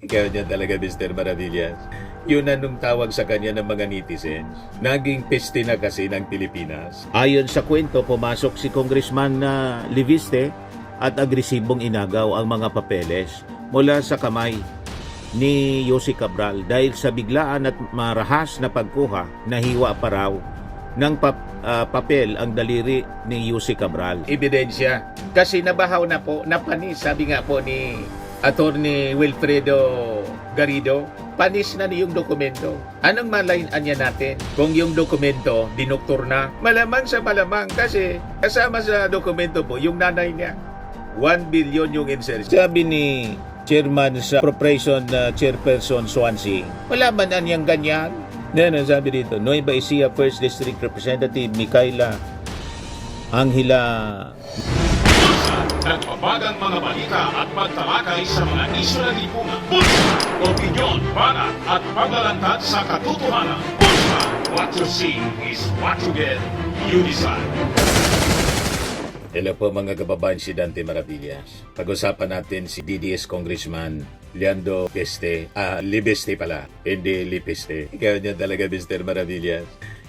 Ikaw niya talaga, Mr. Maravillas. Yun anong tawag sa kanya ng mga netizens. Naging peste na kasi ng Pilipinas. Ayon sa kwento, pumasok si Congressman Liviste at agresibong inagaw ang mga papeles mula sa kamay ni Yossi Cabral dahil sa biglaan at marahas na pagkuha, nahiwa pa raw ng papel ang daliri ni Yossi Cabral. Ebidensya. Kasi nabahaw na po, napanis, sabi nga po ni Attorney Wilfredo Garrido, panis na yung dokumento. Anong malayan niya natin? Kung yung dokumento, dinoktor na, malamang sa malamang kasi kasama sa dokumento po yung nanay niya. 1 billion yung insertion. Sabi ni Chairman sa Appropriation Chairperson Swansea, wala man anyang ganyan. Yan ang sabi dito, Nueva Ecija 1st District Representative Micaela Angela. Nagbabagang mga balita at pagtalakay sa mga isyu ng lipunan. Pulsa, opinyon, banat at paglalantad sa katotohanan. Pulsa, what you see is what you get. You decide. Hello po mga kababayan, si Dante Maravillas. Pag-usapan natin si DDS Congressman Leandro Libeste pala, hindi Lipeste. Ikaw niya talaga, Mr. Maravillas.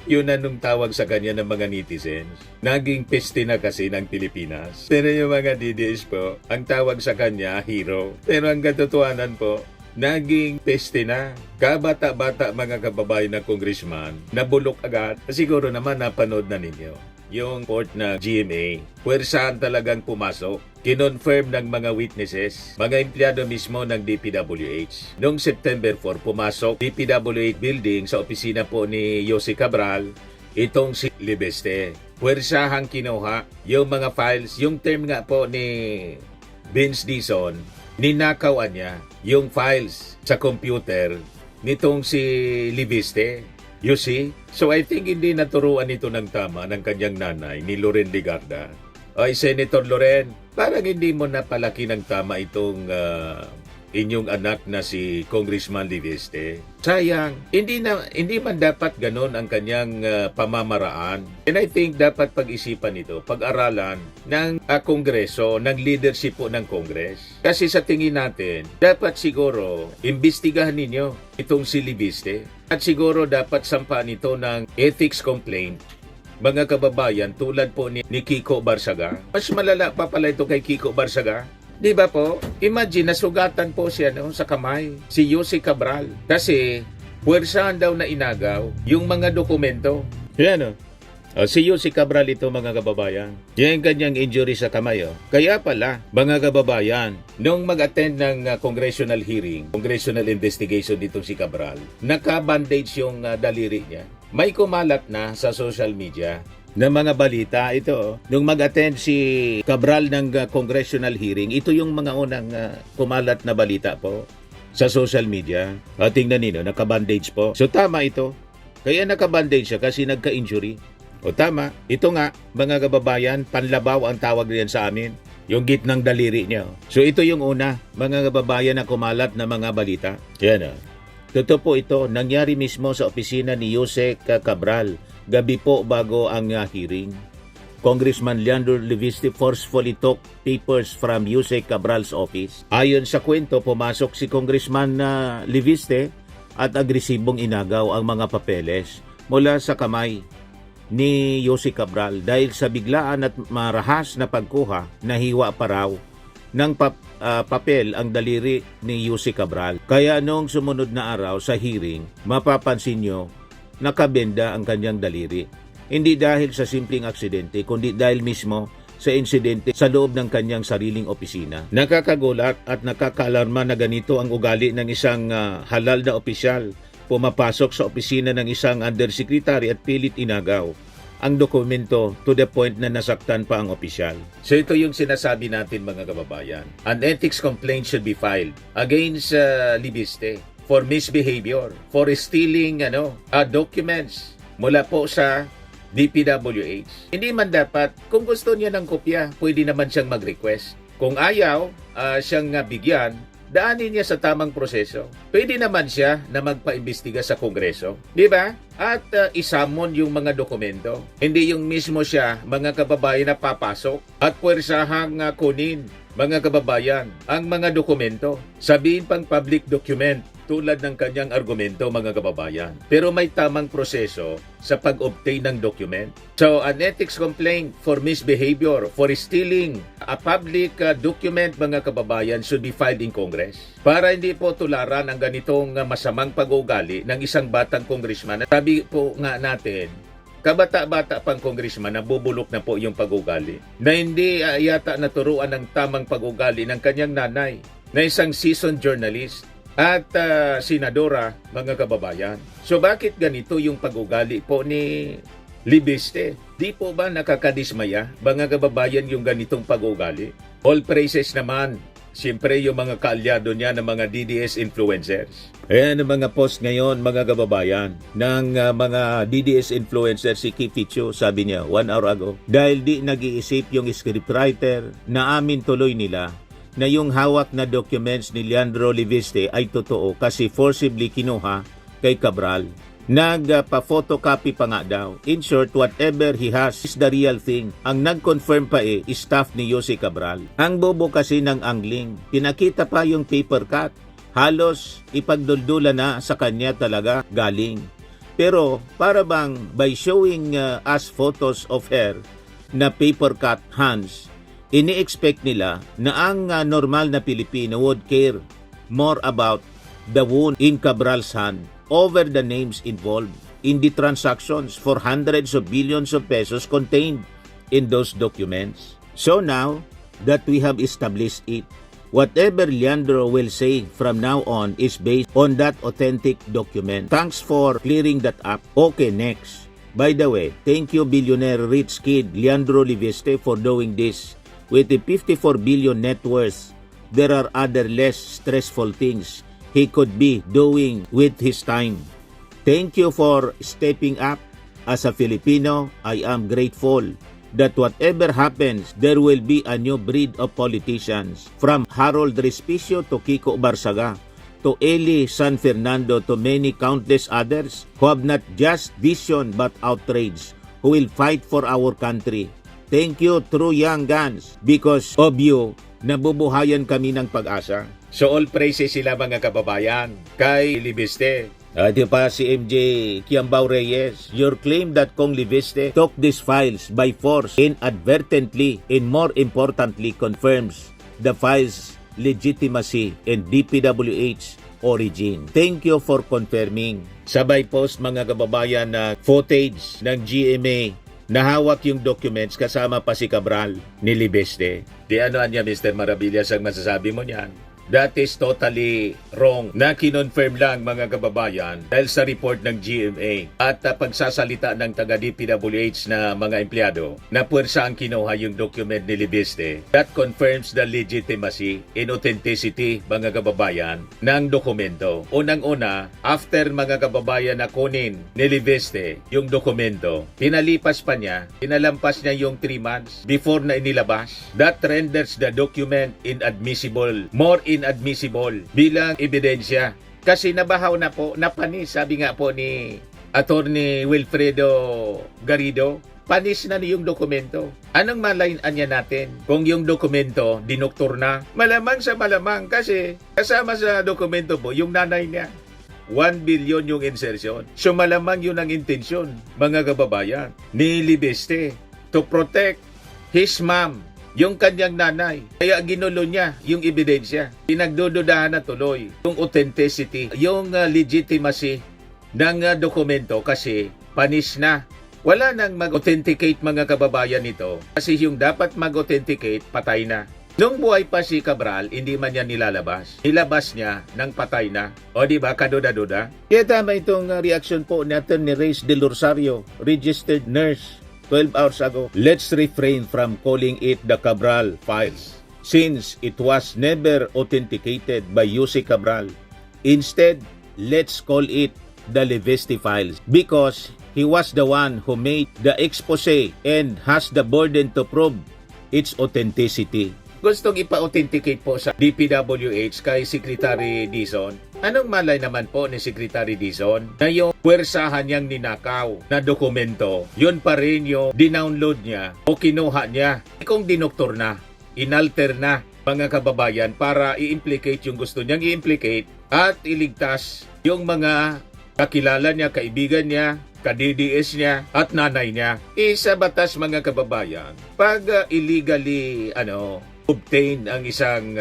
Yun anong tawag sa kanya ng mga netizens. Naging peste na kasi ng Pilipinas. Pero yung mga DDS po, ang tawag sa kanya, hero. Pero ang katotohanan po, naging peste na. Kabata-bata mga kababayan na congressman, nabulok agad. Siguro naman napanood na ninyo. Yung court na GMA, puwersahan talagang pumasok. Kinonfirm ng mga witnesses, mga empleyado mismo ng DPWH. Noong September 4, pumasok DPWH building sa opisina po ni Yossi Cabral, itong si Libeste. Puwersahang kinuha yung mga files, yung term nga po ni Vince Dizon, ninakawan niya yung files sa computer nitong si Libeste. You see? So I think hindi naturuan ito ng tama ng kanyang nanay ni Loren Legarda. Ay, Senator Loren, parang hindi mo napalaki ng tama itong inyong anak na si Congressman Liviste. Sayang, hindi man dapat ganon ang kanyang pamamaraan. And I think dapat pag-isipan ito, pag-aralan ng Kongreso, ng leadership po ng Congress. Kasi sa tingin natin, dapat siguro imbestigahan ninyo itong si Liviste. At siguro dapat sampahan ito ng ethics complaint. Mga kababayan, tulad po ni Kiko Barsaga. Mas malala pa pala ito kay Kiko Barsaga. Di ba po? Imagine, nasugatan po siya sa kamay, si Yossi Cabral. Kasi, puwersahan daw na inagaw yung mga dokumento. Yan si Yossi Cabral ito mga kababayan. Yan kanyang injury sa kamay. Kaya pala, mga kababayan, nung mag-attend ng congressional hearing, congressional investigation ditong si Cabral, naka-bandage yung daliri niya. May kumalat na sa social media ng mga balita ito. Nung mag-attend si Cabral ng congressional hearing, ito yung mga unang kumalat na balita po sa social media. Tingnan ninyo, naka-bandage po. So tama ito. Kaya naka-bandage siya kasi nagka-injury. O tama, ito nga, mga kababayan, panlabaw ang tawag riyan sa amin. Yung gitnang daliri niya. So ito yung una, mga kababayan na kumalat na mga balita. Yan Totoo po ito, nangyari mismo sa opisina ni Yossi Cabral, gabi po bago ang hearing. Congressman Leandro Liviste forcefully took papers from Yossi Cabral's office. Ayon sa kwento, pumasok si Congressman Liviste at agresibong inagaw ang mga papeles mula sa kamay ni Yossi Cabral dahil sa biglaan at marahas na pagkuha, nahiwa pa raw ng papel ang daliri ni Yossi Cabral. Kaya noong sumunod na araw sa hearing, mapapansin nyo, nakabenda ang kanyang daliri. Hindi dahil sa simpleng aksidente, kundi dahil mismo sa insidente sa loob ng kanyang sariling opisina. Nakakagulat at nakakaalarma na ganito ang ugali ng isang halal na opisyal. Pumapasok sa opisina ng isang undersecretary at pilit inagaw ang dokumento to the point na nasaktan pa ang opisyal. So ito yung sinasabi natin mga kababayan. An ethics complaint should be filed against Libiste for misbehavior, for stealing documents mula po sa DPWH. Hindi man dapat, kung gusto niya ng kopya, pwede naman siyang mag-request. Kung ayaw siyang bigyan, daanin niya sa tamang proseso. Pwede naman siya na magpaimbestiga sa Kongreso. Di ba? At isamon yung mga dokumento. Hindi yung mismo siya, mga kababayan, na papasok at puwersahang kunin mga kababayan, ang mga dokumento. Sabihin pang public document tulad ng kanyang argumento, mga kababayan. Pero may tamang proseso sa pag-obtain ng document. So, an ethics complaint for misbehavior, for stealing a public document, mga kababayan, should be filed in Congress. Para hindi po tularan ang ganitong masamang pag-uugali ng isang batang congressman. Sabi po nga natin, kabata-bata pang congressman, nabubulok na po yung pag-ugali. Na hindi yata naturuan ng tamang pag-ugali ng kanyang nanay na isang seasoned journalist at senadora, mga kababayan. So bakit ganito yung pag-ugali po ni Libiste? Di po ba nakakadismaya, mga kababayan, yung ganitong pag-ugali? All praises naman, siyempre yung mga kaalyado niya ng mga DDS influencers. Ayan ang mga post ngayon, mga kababayan, ng mga DDS influencers. Si Kificho, sabi niya 1 hour ago, dahil di nag-iisip yung scriptwriter, na amin tuloy nila na yung hawak na documents ni Leandro Libiste ay totoo kasi forcibly kinuha kay Cabral. Nagpa-photocopy pa nga daw. In short, whatever he has is the real thing. Ang nag-confirm pa is staff ni Jose Cabral. Ang bobo kasi ng angling, pinakita pa yung paper cut. Halos ipagduldula na sa kanya talaga galing. Pero para bang by showing us photos of her na paper cut hands, ini-expect nila na ang normal na Pilipino would care more about the wound in Cabral's hand over the names involved in the transactions for hundreds of billions of pesos contained in those documents. So now that we have established it, whatever Leandro will say from now on is based on that authentic document. Thanks for clearing that up. Okay, next. By the way, thank you billionaire rich kid Leandro Libiste for doing this. With a 54 billion net worth, there are other less stressful things he could be doing with his time. Thank you for stepping up. As a Filipino, I am grateful that whatever happens, there will be a new breed of politicians. From Harold Respicio to Kiko Barsaga, to Eli San Fernando, to many countless others who have not just vision but outrage, who will fight for our country. Thank you, true young guns. Because of you, nabubuhayan kami ng pag-asa. So all praises sila, mga kababayan, kay Libiste. Di pa si MJ Kiambao Reyes, your claim that Kong Libiste took these files by force inadvertently and more importantly confirms the files' legitimacy and DPWH origin. Thank you for confirming. Sabay post, mga kababayan, na footage ng GMA nahawak yung documents kasama pa si Cabral ni Libiste. Di ano niya, Mr. Maravillas, ang masasabi mo niyan? That is totally wrong. Na kinonfirm lang, mga kababayan, dahil sa report ng GMA at pagsasalita ng taga-DPWH na mga empleyado na puwersa ang kinuha yung document ni Libiste. That confirms the legitimacy and authenticity, mga kababayan, ng dokumento. Unang-una, after, mga kababayan, na kunin ni Libiste yung dokumento, pinalipas pa niya, pinalampas niya yung 3 months before na inilabas. That renders the document inadmissible, more inadmissible bilang ebidensya. Kasi nabahaw na po, napanis, sabi nga po ni Attorney Wilfredo Garrido, panis na yung dokumento. Anong malayan niya natin? Kung yung dokumento dinoktor na, malamang sa malamang kasi kasama sa dokumento po yung nanay niya. 1 billion yung insertion. So malamang yun ang intensyon, mga kababayan, ni Libiste to protect his mom, yung kanyang nanay. Kaya ginulo niya yung ebidensya. Pinagdududahan na tuloy yung authenticity, yung legitimacy ng dokumento kasi panis na. Wala nang mag-authenticate, mga kababayan, nito kasi yung dapat mag-authenticate patay na. Nung buhay pa si Cabral, hindi man niya nilalabas. Nilabas niya ng patay na. O di ba, kaduda-duda? Kaya tama itong reaction po natin ni Reyes Del Rosario, registered nurse, 12 hours ago. Let's refrain from calling it the Cabral files since it was never authenticated by Jose Cabral. Instead, let's call it the Libiste files because he was the one who made the expose and has the burden to prove its authenticity. Gustong ipa-authenticate po sa DPWH kay Secretary Dizon. Anong malay naman po ni Secretary Dizon na yung puwersahan niyang ninakaw na dokumento, yun pa rin yung dinownload niya o kinuha niya. Kung dinoktor na, inalter na, mga kababayan, para i-implicate yung gusto niyang i-implicate at iligtas yung mga kakilala niya, kaibigan niya, ka-DDS niya at nanay niya. Sa batas, mga kababayan, pag illegally obtain ang isang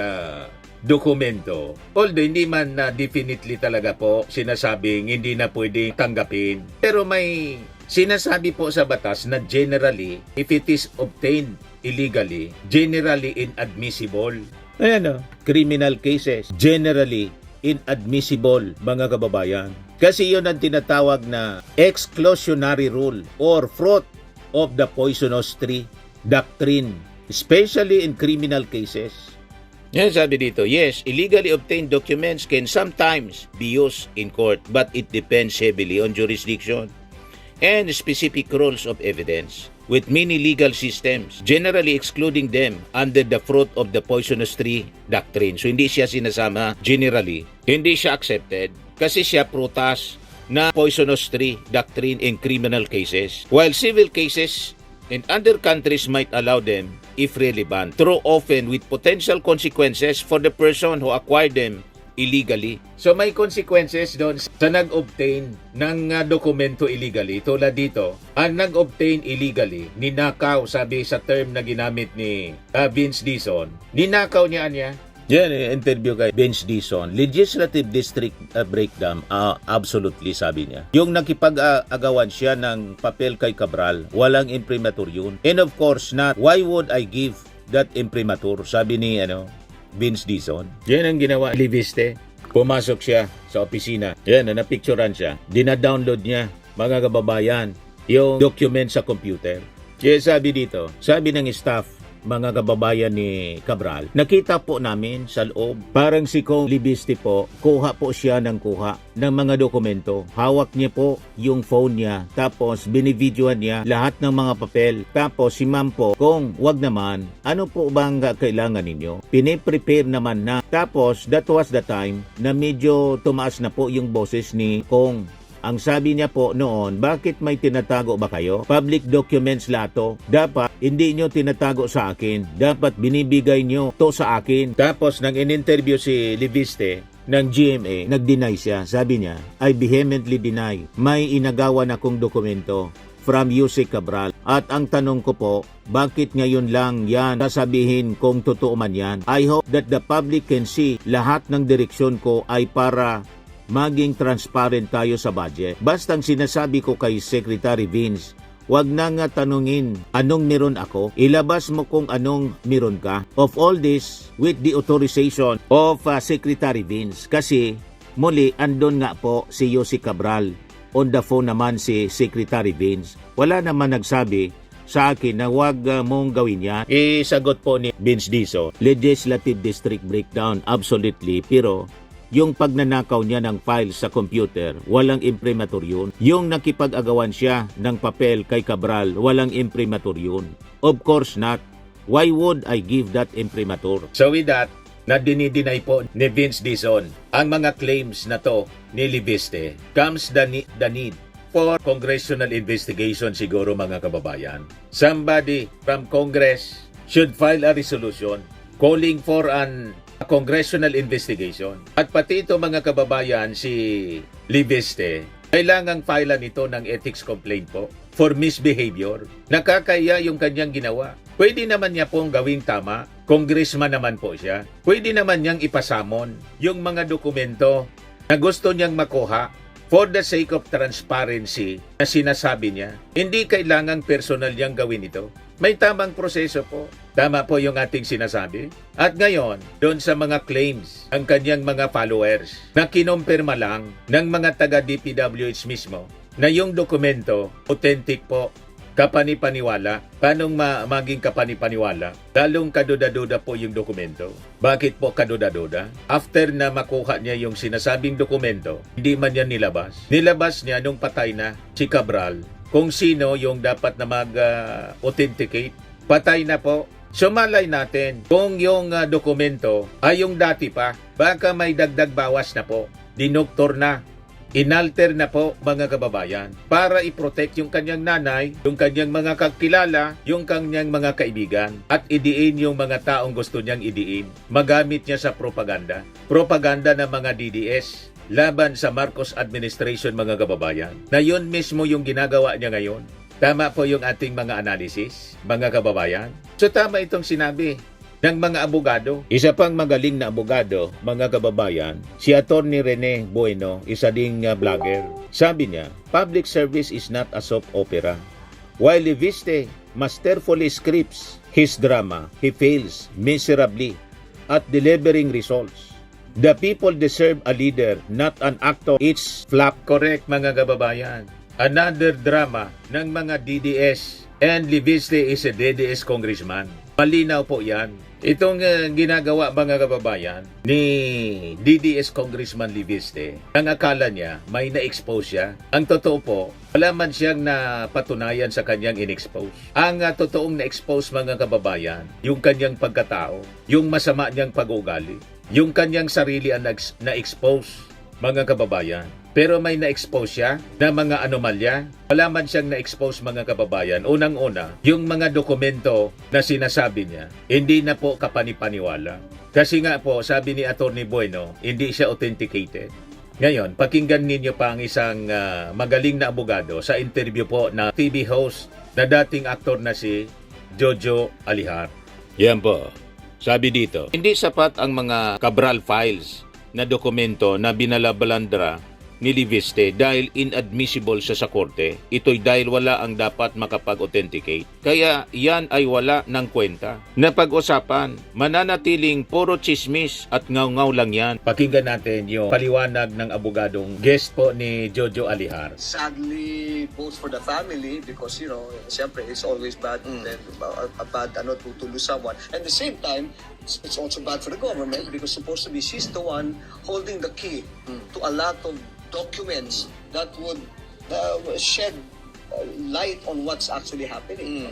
dokumento, although hindi man definitely talaga po sinasabing hindi na pwede tanggapin, pero may sinasabi po sa batas na generally, if it is obtained illegally, generally inadmissible. Ayan criminal cases, generally inadmissible, mga kababayan. Kasi yun ang tinatawag na exclusionary rule or fruit of the poisonous tree doctrine, especially in criminal cases. Yan sabi dito, yes, illegally obtained documents can sometimes be used in court, but it depends heavily on jurisdiction and specific rules of evidence, with many legal systems generally excluding them under the fruit of the poisonous tree doctrine. So hindi siya sinasama generally, hindi siya accepted kasi siya prutas na poisonous tree doctrine in criminal cases, while civil cases and other countries might allow them if relevant, though often with potential consequences for the person who acquired them illegally. So may consequences doon sa nag-obtain ng dokumento illegally. Tulad dito, ang nag-obtain illegally, ninakaw, sabi sa term na ginamit ni Vince Dizon, ninakaw niya. Yan, interview kay Vince Dizon. Legislative District Breakdown, absolutely, sabi niya. Yung nakipag-agawan siya ng papel kay Cabral, walang imprimatur yun. And of course, not, why would I give that imprimatur? Sabi ni, Vince Dizon. Yan ang ginawa ni Libiste. Pumasok siya sa opisina. Yan, napicturean siya. Dina-download niya, mga kababayan, yung document sa computer. Kaya sabi dito, sabi ng staff, mga kababayan ni Cabral, nakita po namin sa loob, parang si Kong Libiste po, kuha po siya ng mga dokumento. Hawak niya po yung phone niya, tapos binivideoan niya lahat ng mga papel. Tapos si ma'am po, Kong, wag naman, ano po bang kailangan ninyo? Piniprepare naman na. Tapos that was the time na medyo tumaas na po yung boses ni Kong. Ang sabi niya po noon, bakit may tinatago ba kayo? Public documents lato. Dapat hindi nyo tinatago sa akin. Dapat binibigay nyo to sa akin. Tapos nang in-interview si Libiste ng GMA, nag-deny siya. Sabi niya, I vehemently deny. May inagawan akong dokumento from Yusek Cabral. At ang tanong ko po, bakit ngayon lang yan sasabihin kung totoo man yan? I hope that the public can see lahat ng direksyon ko ay para maging transparent tayo sa budget. Bastang sinasabi ko kay Secretary Vince, wag na nga tanungin anong meron ako, ilabas mo kung anong meron ka. Of all this, with the authorization of Secretary Vince. Kasi muli, andon nga po si Yusek Cabral. On the phone naman si Secretary Vince. Wala naman nagsabi sa akin na wag mong gawin yan. Sagot po ni Vince Dizon, Legislative District Breakdown, absolutely. Pero yung pagnanakaw niya ng file sa computer, walang imprimatur yun. Yung nakipag-agawan siya ng papel kay Cabral, walang imprimatur yun. Of course not. Why would I give that imprimatur? So with that, na dinideny po ni Vince Dizon ang mga claims na to ni Libiste, comes the need for congressional investigation siguro, mga kababayan. Somebody from Congress should file a resolution calling for a congressional investigation. At pati ito, mga kababayan, si Libiste, kailangang filean ito ng ethics complaint po for misbehavior. Nakakaya yung kanyang ginawa. Pwede naman niya pong gawing tama. Congressman naman po siya. Pwede naman niyang ipasamon yung mga dokumento na gusto niyang makuha for the sake of transparency na sinasabi niya. Hindi kailangang personal niyang gawin ito. May tamang proseso po. Tama po yung ating sinasabi. At ngayon, doon sa mga claims ang kanyang mga followers na kinumpirma lang ng mga taga-DPWH mismo na yung dokumento authentic po, kapanipaniwala. Paano maging kapanipaniwala? Lalong kaduda-duda po yung dokumento. Bakit po kaduda-duda? After na makuha niya yung sinasabing dokumento, hindi man niya nilabas. Nilabas niya nung patay na si Cabral kung sino yung dapat na mag-authenticate. Patay na po. So malay natin kung yung dokumento ay yung dati pa, baka may dagdag bawas na po. Dinoktor na Inalter na po mga kababayan para i-protect yung kanyang nanay, yung kanyang mga kakilala, yung kanyang mga kaibigan at idiin yung mga taong gusto niyang idiin. Magamit niya sa propaganda. Propaganda ng mga DDS laban sa Marcos administration mga kababayan. Na yun mismo yung ginagawa niya ngayon. Tama po yung ating mga analysis, mga kababayan. So tama itong sinabi ng mga abogado. Isa pang magaling na abogado, mga kababayan, si Attorney Rene Bueno, isa ding vlogger. Sabi niya, public service is not a soap opera. While Leviste masterfully scripts his drama, he fails miserably at delivering results. The people deserve a leader, not an actor. It's flop. Correct, mga kababayan. Another drama ng mga DDS and Leviste is a DDS congressman. Malinaw po yan. Itong ginagawa mga kababayan ni DDS Congressman Leviste, ang akala niya may na-expose siya. Ang totoo po, wala man siyang napatunayan sa kanyang in-expose. Ang totoong na-expose mga kababayan, yung kanyang pagkatao, yung masama niyang pag-ugali, yung kanyang sarili ang na-expose mga kababayan. Pero may na-expose siya na mga anomalya. Wala man siyang na-expose mga kababayan. Unang-una, yung mga dokumento na sinasabi niya, hindi na po kapanipaniwala. Kasi nga po, sabi ni Attorney Bueno, hindi siya authenticated. Ngayon, pakinggan ninyo pa ang isang magaling na abogado sa interview po na TV host na dating aktor na si Jojo Alihar. Yan po. Sabi dito, hindi sapat ang mga Cabral files na dokumento na binalabalandra ni Leviste dahil inadmissible siya sa korte. Ito'y dahil wala ang dapat makapag-authenticate. Kaya yan ay wala ng kwenta. Na pag-usapan, mananatiling puro chismis at ngaw-ngaw lang yan. Pakinggan natin yung paliwanag ng abogadong guest po ni Jojo Alihar. Sadly, both for the family, because, siyempre, it's always bad a bad to lose someone. And at the same time, it's also bad for the government because supposed to be she's the one holding the key to a lot of documents that would shed light on what's actually happening.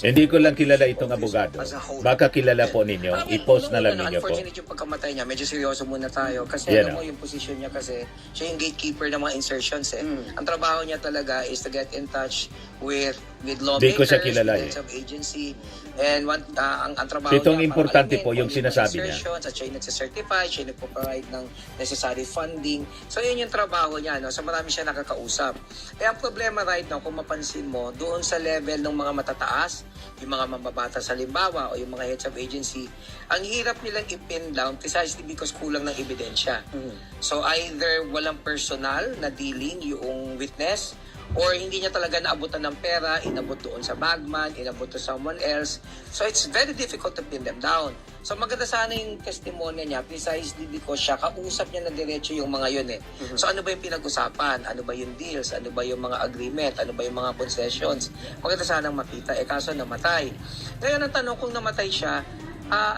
Hindi ko lang kilala itong abogado. Baka kilala po ninyo. I-post na lang ninyo po. Unfortunate yung pagkamatay niya. Medyo seryoso muna tayo. Kasi Yan, alam mo yung position niya kasi siya yung gatekeeper ng mga insertions eh. Ang trabaho niya talaga is to get in touch with Di ko lawmakers, siya kilala with eh. of agency. And ang trabaho Itong niya, importante parang po yung sinasabi niya. insertions, at siya yung nagsicertify, siya yung nagpo-provide ng necessary funding. So yun yung trabaho niya. No? So marami siya nakakausap. Eh ang problema right now, kung mapansin mo, doon sa level ng mga matataas, yung mga mambabatas sa halimbawa o yung mga heads of agency, ang hirap nilang i-pin down precisely because kulang ng ebidensya. So either walang personal na dealing yung witness or hindi niya talaga naabutan ng pera, inabot doon sa bagman, inabot to someone else. So it's very difficult to pin them down. So maganda sana yung testimonya niya precisely because siya kausap niya na diretso yung mga yun eh. So ano ba yung pinag-usapan? Ano ba yung deals? Ano ba yung mga agreement? Ano ba yung mga concessions? Maganda sanang makita. Eh kaso namatay. Ngayon ang tanong kung namatay siya,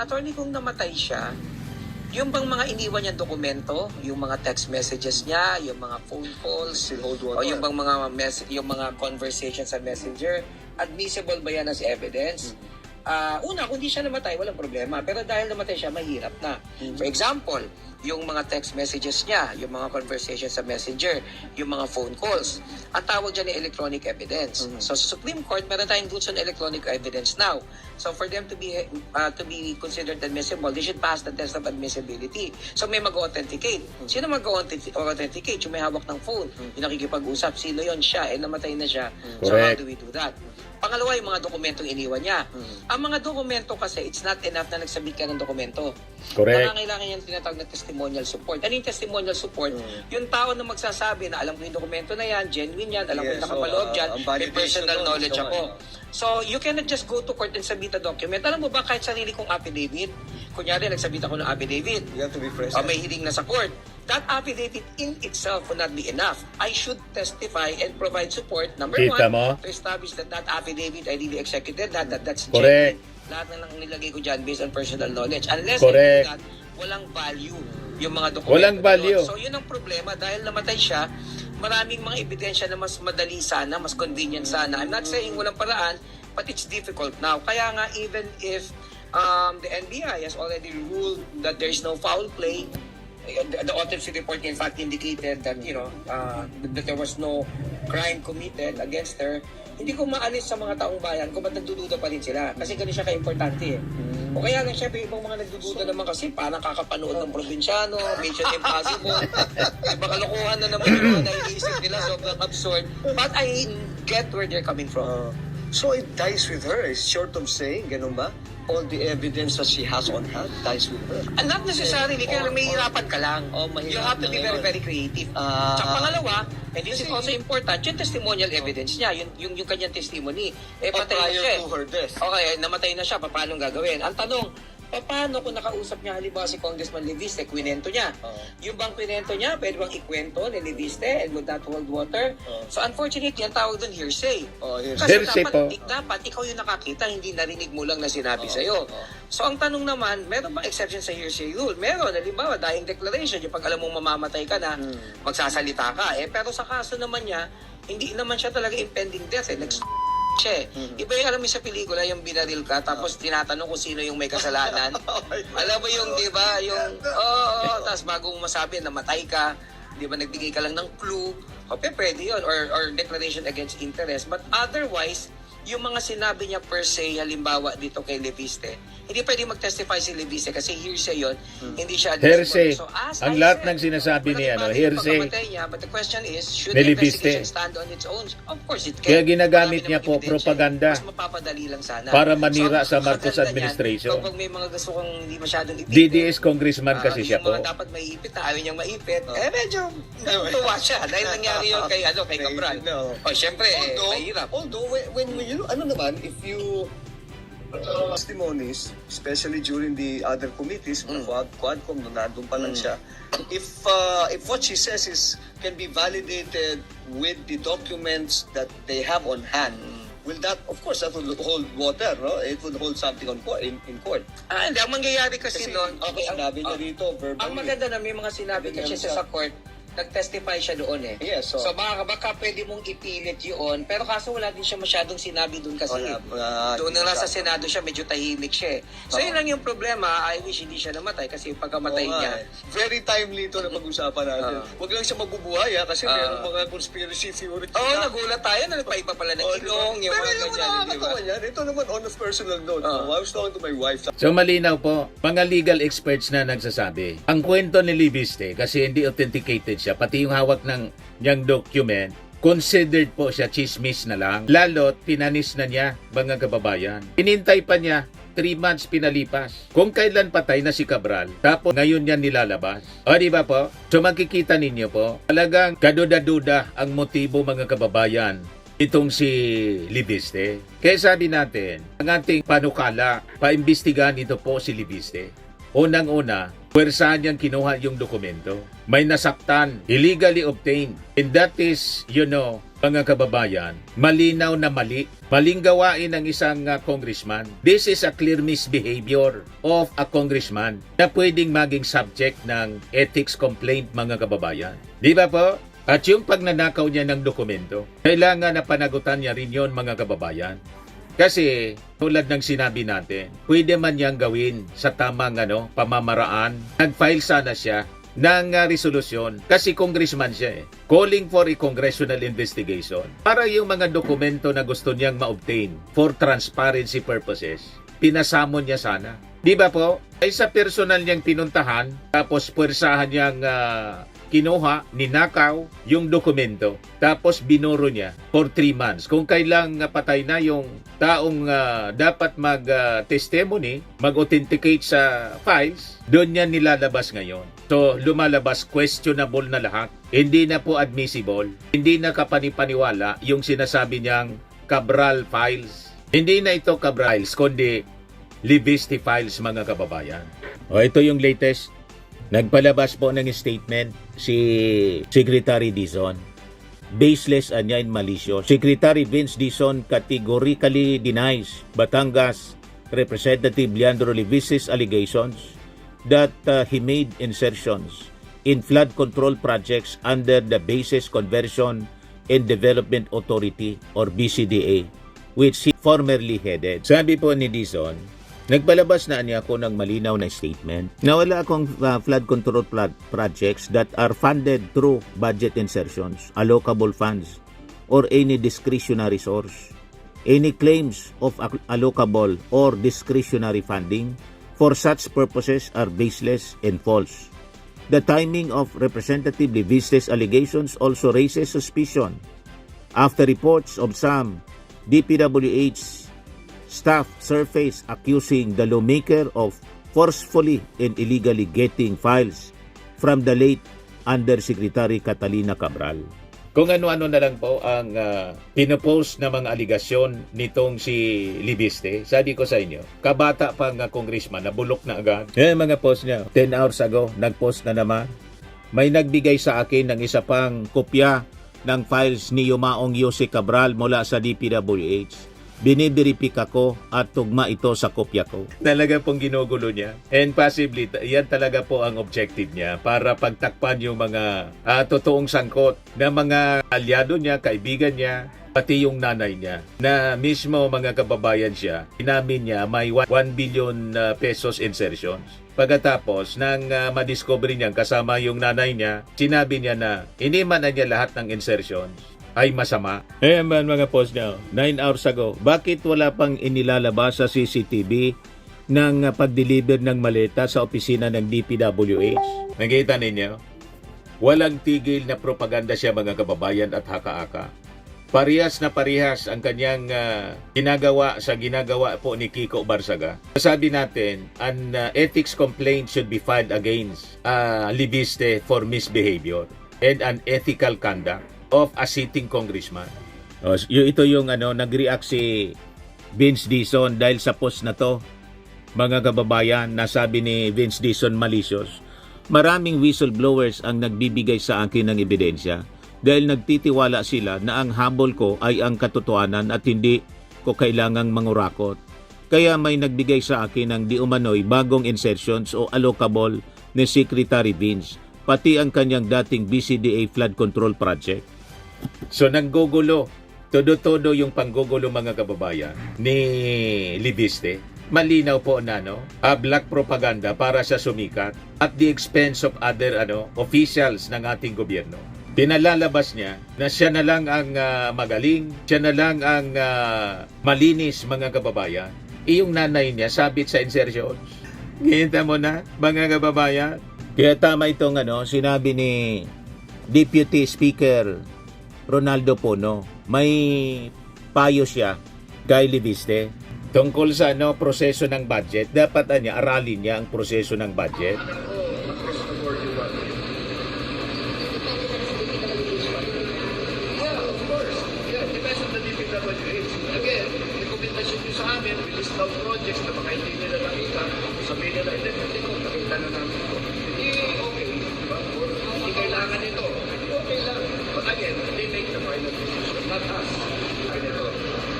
attorney, kung namatay siya, yung bang mga iniwan niyang dokumento, yung mga text messages niya, yung mga phone calls, o yung bang yung mga conversations sa messenger, admissible ba yan as evidence? Una, kung di siya namatay, walang problema. Pero dahil namatay siya, mahirap na. For example, yung mga text messages niya, yung mga conversations sa messenger, yung mga phone calls, ang tawag dyan ay electronic evidence. So sa Supreme Court, meron tayong rules on electronic evidence now. So for them to be considered admissible, they should pass the test of admissibility. So may mag-authenticate. Sino mag-authenticate? Yung may hawak ng phone, yung nakikipag-usap. Sino yon? Siya. Namatay na siya. So how do we do that? Pangalawa, yung mga dokumentong iniwan niya. Ang mga dokumento kasi, it's not enough na nagsabit ka ng dokumento. Correct. Kailangan yung tinatawag na testimonial support. Ano yung testimonial support? Yung tao na magsasabi na alam ko yung dokumento na yan, genuine yan, alam ko yung nakapaloob dyan, may personal knowledge ako. So, you cannot just go to court and submit a document. Alam mo ba, kahit sarili kong affidavit, kunyari, nagsabit ako ng affidavit, You have to be present. may hiling na sa court, that affidavit in itself will not be enough. I should testify and provide support, number Kita mo? one, to establish that affidavit I really executed, that's Correct. genuine. Lahat na lang nilagay ko dyan based on personal knowledge. Unless Correct. I do that, walang value yung mga dokumento. Walang na value. yun. So yun ang problema. Dahil namatay siya, maraming mga ebidensya na mas madali sana, mas convenient sana. I'm not saying walang paraan, but it's difficult now. Kaya nga, even if the NBI has already ruled that there is no foul play, The autopsy report in fact indicated that, that there was no crime committed against her. Hindi ko maalis sa mga taong bayan kung ba't nagdududa pa rin sila. Kasi ganun siya ka-importante eh. O kaya lang, syempre, ibang mga nagdududa naman kasi parang kakapanood ng probinsyano, Mission Impossible. Iba kalokohan na naman yung mga naiisip nila, sobrang absurd. But I get where they're coming from. So it dies with her. It's short of saying, ganun ba? All the evidence that she has on hand dies with her. And not necessarily, kaya may hirapan ka lang. You have to be very, very creative. Tsaka pangalawa, and this is also important, yung testimonial evidence niya, yung kanyang testimony. Patay na siya. Prior to her death. Okay, namatay na siya, paano gagawin? Ang tanong, paano kung nakausap niya halimbawa si Congressman Leviste, kwento niya? Yung bang kwento niya, pwede bang ikwento ni Leviste and would that hold water? So unfortunately, ang tawag doon hearsay. Kasi Hearsay po. dapat ikaw yung nakakita, hindi narinig mo lang na sinabi sa'yo. So ang tanong naman, meron bang exception sa hearsay rule? Meron, halimbawa, dying declaration, yung pag alam mong mamamatay ka na, magsasalita ka. Pero sa kaso naman niya, hindi naman siya talaga impending death. Siya. Iba yung alam mo sa pelikula, yung binaril ka, tapos tinatanong kung sino yung may kasalanan. Alam mo yung, di ba, yung, tapos bago mo masabi, namatay ka, di ba, nagbigay ka lang ng clue, pwede yun, or declaration against interest. But otherwise, yung mga sinabi niya per se, halimbawa dito kay Leviste, hindi pwede mag-testify si Leviste kasi hearsay yun, hindi siya Hearsay. So, as Ang I lahat said, ng sinasabi niya, wala hearsay. pagkamatay niya, but the question is, should Ni the Leviste. investigation stand on its own? Of course it can. Kaya ginagamit Marami niya namang po ebidensya. propaganda Mas mapapadali lang sana. para manira So, sa ang Marcos maganda administration. niyan, kapag may mga gusto kong hindi masyadong ipit, DDS congressman kasi siya yung po. mga dapat maipit na ayaw niyang maipit, medyo natutuwa siya. Dahil nangyari yun kay Cabral. Siyempre, mahirap. Although when you know, ano naman, if you testimonies, especially during the other committees, Quadcom, nandun pa lang siya, if what she says can be validated with the documents that they have on hand, will that, of course, that would hold water, no? It would hold something on court, in court. Hindi, ang mangyayari kasi Kasi, noon, sinabi niya dito, verbally. ang maganda na may mga sinabi kasi siya sa court, nag-testify siya doon eh. Yes, so baka pwede mong ipilit yun, pero kaso wala din siya masyadong sinabi doon kasi. Doon na lang sa Senado siya, medyo tahimik siya eh. So yun lang yung problema, I wish hindi siya namatay kasi pagkamatay niya. Very timely ito na pag-usapan natin. Huwag lang siya mabubuhay kasi mayroong mga conspiracy theory. Nagulat tayo na nagpaiba pala ng ilong, yung mga ganyan, di ba? Nakakatawa yan. Ito naman on a personal note. I was talking to my wife. So malinaw po, mga legal experts na nagsasabi, ang kwento ni Leviste, kasi hindi authenticated siya, pati yung hawak ng niyang document, considered po siya chismis na lang. Lalo't pinanis na niya, mga kababayan. Inintay pa niya, 3 months pinalipas. Kung kailan patay na si Cabral, tapos ngayon niya nilalabas. O di ba po? So makikita ninyo po, talagang kaduda-duda ang motibo, mga kababayan, itong si Leviste. Kaya sabi natin, ang ating panukala, paimbestigahan ito po si Leviste. Unang-una, puwersahan niyang kinuha yung dokumento. May nasaktan, illegally obtained. And that is, mga kababayan, malinaw na mali. Maling gawain ng isang congressman. This is a clear misbehavior of a congressman na pwedeng maging subject ng ethics complaint, mga kababayan. Di ba po? At yung pagnanakaw niya ng dokumento, kailangan na panagutan niya rin yun, mga kababayan. Kasi, tulad ng sinabi natin, pwede man niyang gawin sa tamang pamamaraan. Nag-file sana siya ng resolusyon kasi congressman siya eh. Calling for a congressional investigation para yung mga dokumento na gusto niyang ma-obtain for transparency purposes, pinasamon niya sana. Di ba po? Ay sa personal niyang pinuntahan, tapos puwersahan niyang kinuha, ninakaw yung dokumento, tapos binuro niya for 3 months. Kung kailang patay na yung taong dapat mag-testimony, mag-authenticate sa files, doon niya nilalabas ngayon. So, lumalabas questionable na lahat. Hindi na po admissible. Hindi na kapanipaniwala yung sinasabi niyang Cabral files. Hindi na ito Cabral files, kundi Leviste files, mga kababayan. O, ito yung latest. Nagpalabas po ng statement si Secretary Dizon. Baseless and malicious. Secretary Vince Dizon categorically denies Batangas Representative Leandro Leviste's allegations that he made insertions in flood control projects under the Bases Conversion and Development Authority or BCDA, which he formerly headed. Sabi po ni Dizon, Nagpalabas na niya ako ng malinaw na statement na wala akong flood control projects that are funded through budget insertions, allocable funds, or any discretionary source. Any claims of allocable or discretionary funding for such purposes are baseless and false. The timing of Representative Leviste's allegations also raises suspicion after reports of some DPWH staff surface accusing the lawmaker of forcefully and illegally getting files from the late Undersecretary Catalina Cabral. Kung ano-ano na lang po ang pinopost na mga aligasyon nitong si Libiste, sabi ko sa inyo, kabata pa nga congressman, nabulok na agad. Mga post niya, 10 hours ago, nag-post na naman. May nagbigay sa akin ng isa pang kopya ng files ni Yumaong Yose Cabral mula sa DPWH. Biniberipika ko at tugma ito sa kopya ko. Talaga pong ginugulo niya. And possibly, yan talaga po ang objective niya para pagtakpan yung mga totoong sangkot na mga alyado niya, kaibigan niya, pati yung nanay niya, na mismo mga kababayan siya, inamin niya may 1 billion pesos insertions. Pagkatapos, nang madiscover niya kasama yung nanay niya, sinabi niya na iniman na niya lahat ng insertions ay masama. Mga post niya, 9 hours ago, bakit wala pang inilalabas sa CCTV ng pag-deliver ng maleta sa opisina ng DPWH? Nakita ninyo? Walang tigil na propaganda siya mga kababayan at haka-aka. Parehas na parehas ang kanyang ginagawa sa ginagawa po ni Kiko Barsaga. Sabi natin, an ethics complaint should be filed against Libiste for misbehavior and unethical conduct of a sitting congressman. Ito yung nag-react si Vince Dizon dahil sa post na to. Mga kababayan, nasabi ni Vince Dizon malicious. Maraming whistleblowers ang nagbibigay sa akin ng ebidensya dahil nagtitiwala sila na ang habol ko ay ang katotohanan at hindi ko kailangang mangurakot. Kaya may nagbigay sa akin ng di umano'y bagong insertions o allocable ni Secretary Vince, pati ang kanyang dating BCDA flood control project. So nanggugulo, todo-todo yung panggugulo mga kababayan ni Libiste. Malinaw po na black propaganda para sa sumikat at the expense of other officials ng ating gobyerno. Pinalalabas niya na siya na lang ang magaling, siya na lang ang malinis mga kababayan. Iyong nanay niya sabit sa insertions. Kita mo na mga kababayan. Kaya tama itong sinabi ni Deputy Speaker Ronaldo Pono. May payo siya kay Libiste tungkol sa proseso ng budget. Dapat aralin niya ang proseso ng budget. Projects na baka hindi nila nakita, sabihin nila, hindi ko nakita na namin ito. Hindi okay, di ba? Hindi kailangan ito. Okay lang. But again, they make the final decision, not us.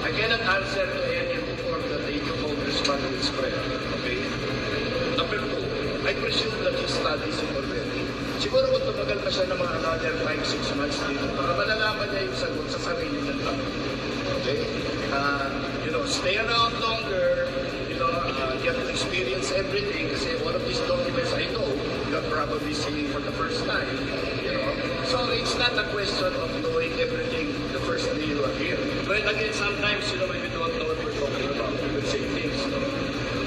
I cannot answer to any report that the new congressman will spread. Okay? Number 2, I presume that he studies it already. Siguro kung tumagal pa siya ng mga another 5-6 months dito, baka malalaman niya yung sagot sa sarili ng tao. Okay? Stay around longer, get to experience everything kasi one of these documents I know you're probably seeing for the first time, So it's not a question of knowing everything the first day you are here. But again, sometimes, when we don't know what we're talking about, we will say things,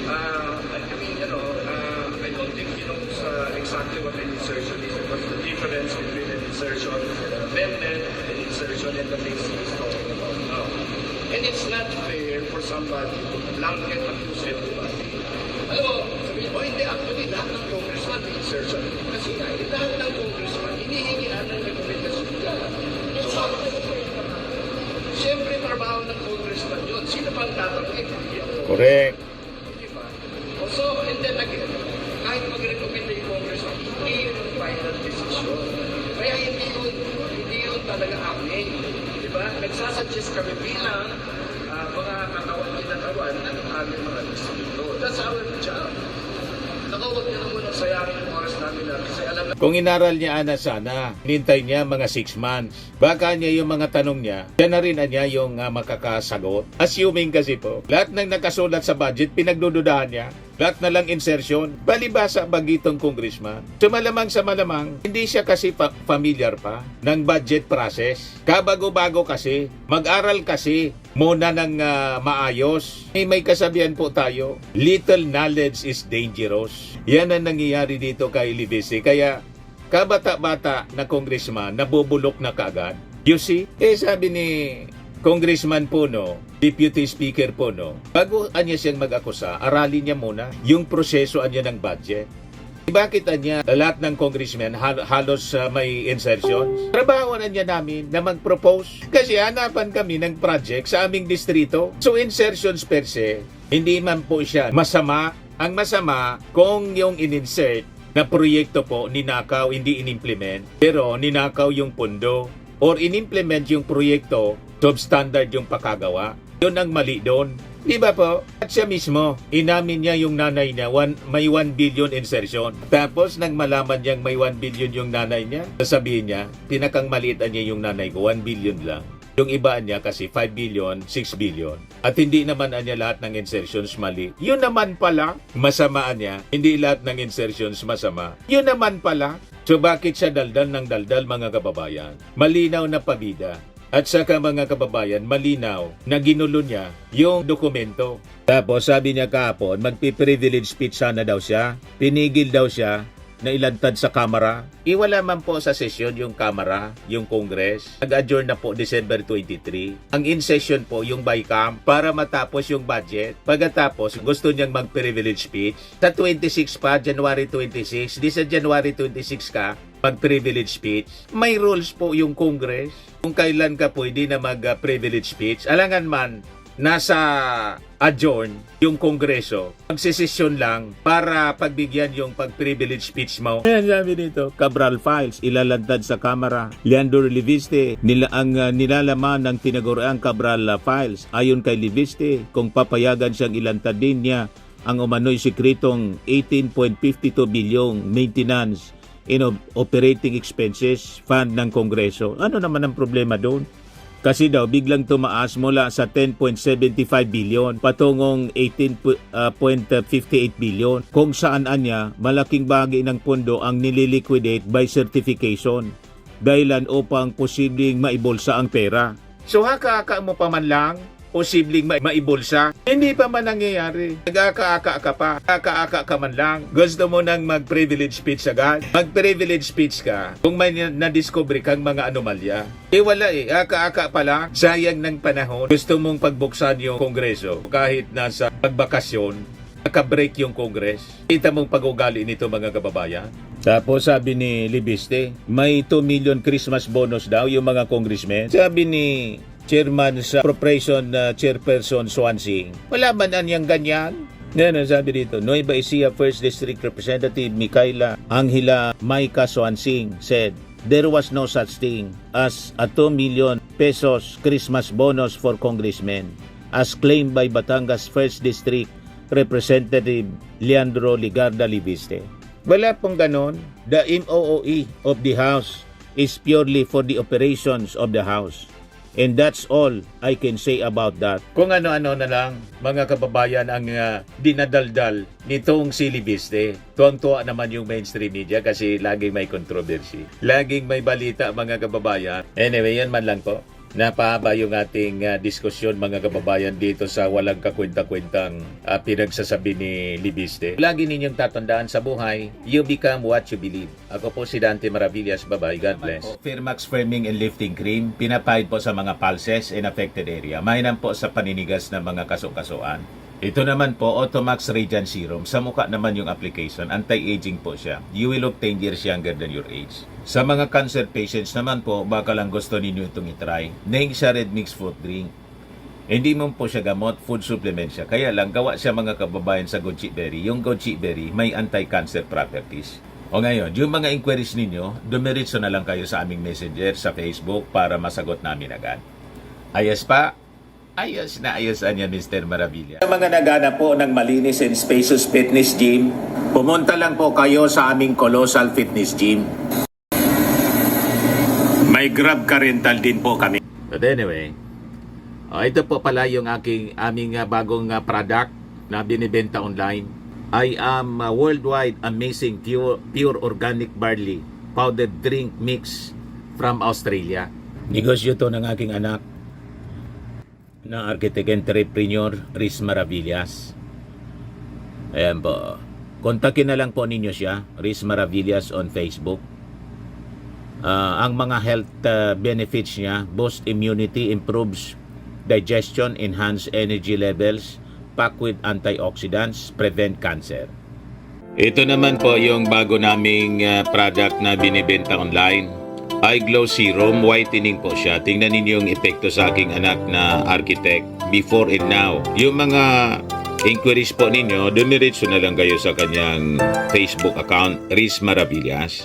I don't think he knows exactly what an insertion is. What's the difference between an insertion and an amendment, an insertion and the things he's talking about now. And it's not fair for somebody to blanket accuse everybody. Alam mo, sabihin mo, hindi, actually, lahat ng congressman may insertion. Kasi lahat ng congressman, hinihingihan ng rekomendasyon nila. So, siyempre, trabaho ng congressman yun. Sino pang tatanggit? Correct. Diba? So, and then again, kahit mag-recommend yung congressman, hindi yun yung final decision. Kaya hindi yun talaga amin. Diba? Nagsasuggest kami bilang mga katawan ng aming mga distrito. That's our job. Saka huwag niyo na muna sayangin yung oras namin na kasi alam na Kung inaral niya ana sana, hinintay niya mga 6 months. Baka niya yung mga tanong niya, siya na rin niya yung makakasagot. Assuming kasi po, lahat ng nakasulat sa budget, pinagdududahan niya. Lahat na lang insertion, balibasa bagitong congressman. So malamang sa malamang, hindi siya kasi familiar pa ng budget process. Kabago-bago kasi, mag-aral kasi muna ng maayos. May kasabihan po tayo, little knowledge is dangerous. Yan ang nangyayari dito kay Libisi. Kaya kabata-bata na congressman, nabubulok na kaagad. You see? Sabi ni Congressman Puno, Deputy Speaker Puno, bago anya siyang mag-akusa, aralin niya muna yung proseso anya ng budget. Bakit anya lahat ng congressmen halos may insertions? Trabaho na niya namin na mag-propose kasi hanapan kami ng project sa aming distrito. So insertions per se, hindi man po siya masama. Ang masama kung yung in-insert na proyekto po ninakaw, hindi in-implement, pero ninakaw yung pondo or in-implement yung proyekto, substandard yung pakagawa. Yun ang mali doon. Di ba po? At siya mismo, inamin niya yung nanay niya, may 1 billion insertion. Tapos, nang malaman niyang may 1 billion yung nanay niya, sasabihin niya, pinakang maliitan niya yung nanay ko, 1 billion lang. Yung iba niya kasi 5 billion, 6 billion. At hindi naman niya lahat ng insertions mali. Yun naman pala, masamaan niya. Hindi lahat ng insertions masama. Yun naman pala. So bakit siya daldal ng daldal mga kababayan? Malinaw na pabida. At saka mga kababayan, malinaw na ginulo niya yung dokumento. Tapos sabi niya kahapon, magpi-privilege speech sana daw siya. Pinigil daw siya na ilantad sa Kamara. Iwala man po sa sesyon yung Kamara, yung Congress. Nag-adjourn na po December 23. Ang in-session po yung BICAM para matapos yung budget. Pagkatapos, gusto niyang mag-privilege speech. Sa 26 pa, January 26, di sa January 26 ka, mag-privilege speech. May rules po yung Congress. Kung kailan ka pwede na mag-privilege speech. Alangan man, nasa adjourn yung Kongreso, magsisesyon lang para pagbigyan yung pag-privilege speech mo. Ayan sabi dito, Cabral Files, ilalantad sa Kamara. Leandro Liviste, ang nilalaman ng tinaguriang Cabral Files. Ayon kay Liviste, kung papayagan siyang ilantad din niya ang umano'y sikretong 18.52 bilyong maintenance in operating expenses fund ng Kongreso. Ano naman ang problema doon? Kasi daw biglang tumaas mula sa 10.75 billion patungong 18.58 billion kung saan anya malaking bahagi ng pondo ang nililiquidate by certification dahilan upang posibleng maibulsa ang pera. So haka-haka mo pa man lang posibleng maibulsa. Hindi pa man nangyayari. Nag-aka-aka ka pa. Aka-aka ka man lang. Gusto mo nang mag-privilege speech agad? Mag-privilege speech ka kung may na-discover kang mga anomalya. Wala Aka-aka pa lang. Sayang ng panahon. Gusto mong pagbuksan yung Kongreso kahit nasa pagbakasyon. Naka-break yung Congress. Kita mong pag-ugali nito mga kababayan. Tapos sabi ni Libiste, may 2 million Christmas bonus daw yung mga congressmen. Sabi ni Chairman sa Appropriation Chairperson Swansing, wala man anyang ganyan. Yan ang sabi dito. Nueva Ecija 1st District Representative Micaela Angela Maika Swansing said, there was no such thing as a 2 million pesos Christmas bonus for congressmen as claimed by Batangas 1st District Representative Leandro Ligarda Liviste. Wala pong ganon. The MOOE of the House is purely for the operations of the House. And that's all I can say about that. Kung ano-ano na lang, mga kababayan, ang dinadaldal nitong si Libiste. Tuwang-tuwa naman yung mainstream media kasi laging may controversy. Laging may balita, mga kababayan. Anyway, yan man lang po. Napahaba yung ating diskusyon mga kababayan dito sa walang kakwenta-kwentang pinagsasabi ni Libiste. Lagi ninyong tatandaan sa buhay, you become what you believe. Ako po si Dante Maravillas. Bye-bye. God bless. Firmax Firming and Lifting Cream, pinapahid po sa mga pulses and affected area. Mainam po sa paninigas ng mga kaso-kasuan. Ito naman po, Automax Radiant Serum. Sa mukha naman yung application. Anti-aging po siya. You will look 10 years younger than your age. Sa mga cancer patients naman po, baka lang gusto ninyo itong itry. Neng siya red mixed fruit drink. Hindi mo po siya gamot, food supplement siya. Kaya lang, gawa siya mga kababayan sa goji berry. Yung goji berry, may anti-cancer properties. O ngayon, yung mga inquiries ninyo, dumiritso na lang kayo sa aming messenger sa Facebook para masagot namin agad. Ayos pa? Ayos na ayos yan, Mr. Maravilla. Sa mga naghanap po ng malinis and spacious fitness gym, pumunta lang po kayo sa aming Colossal Fitness Gym. May Grab ka rental din po kami. But anyway, ito po pala yung aming bagong product na binibenta online. I am worldwide amazing pure organic barley powdered drink mix from Australia. Negosyo to ng aking anak na architect entrepreneur Riz Maravillas. Ayan po. Kontakin na lang po ninyo siya, Riz Maravillas on Facebook. Ang mga health benefits niya: boost immunity, improves digestion, enhance energy levels, packed with antioxidants, prevent cancer. Ito naman po yung bago naming product na binibenta online. Eye Glow Serum, whitening po siya. Tingnan ninyo yung epekto sa aking anak na architect before and now. Yung mga inquiries po ninyo, dumiretso na lang kayo sa kanyang Facebook account, Riz Maravillas.